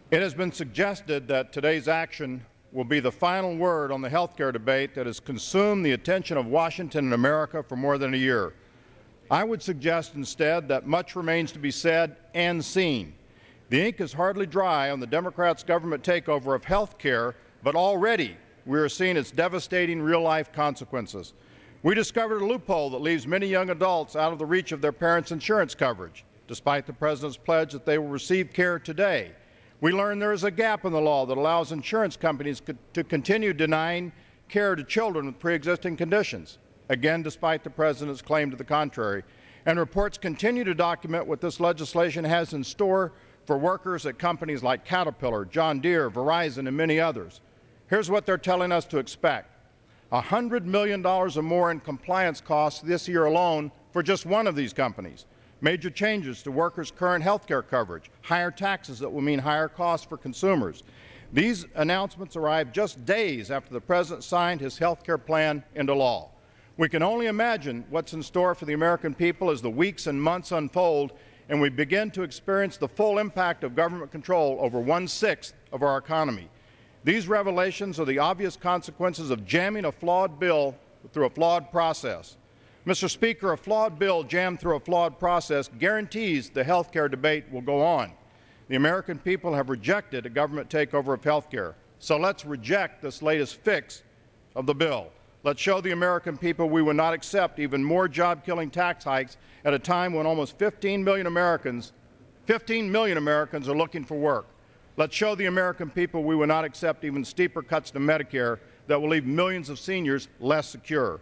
It has been suggested that today's action will be the final word on the health care debate that has consumed the attention of Washington and America for more than a year. I would suggest instead that much remains to be said and seen. The ink is hardly dry on the Democrats' government takeover of health care, but already we are seeing its devastating real-life consequences. We discovered a loophole that leaves many young adults out of the reach of their parents' insurance coverage, despite the President's pledge that they will receive care today. We learned there is a gap in the law that allows insurance companies to continue denying care to children with pre-existing conditions, again despite the President's claim to the contrary. And reports continue to document what this legislation has in store for workers at companies like Caterpillar, John Deere, Verizon, and many others. Here's what they're telling us to expect: $100 million or more in compliance costs this year alone for just one of these companies. Major changes to workers' current health care coverage, higher taxes that will mean higher costs for consumers. These announcements arrived just days after the President signed his health care plan into law. We can only imagine what's in store for the American people as the weeks and months unfold and we begin to experience the full impact of government control over 1/6 of our economy. These revelations are the obvious consequences of jamming a flawed bill through a flawed process. Mr. Speaker, a flawed bill jammed through a flawed process guarantees the health care debate will go on. The American people have rejected a government takeover of health care, so let's reject this latest fix of the bill. Let's show the American people we will not accept even more job-killing tax hikes at a time when almost 15 million Americans are looking for work. Let's show the American people we will not accept even steeper cuts to Medicare that will leave millions of seniors less secure.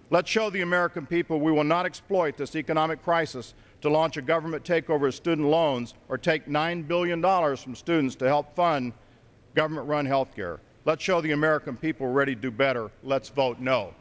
Let's show the American people we will not exploit this economic crisis to launch a government takeover of student loans or take $9 billion from students to help fund government-run health care. Let's show the American people we're ready to do better. Let's vote no.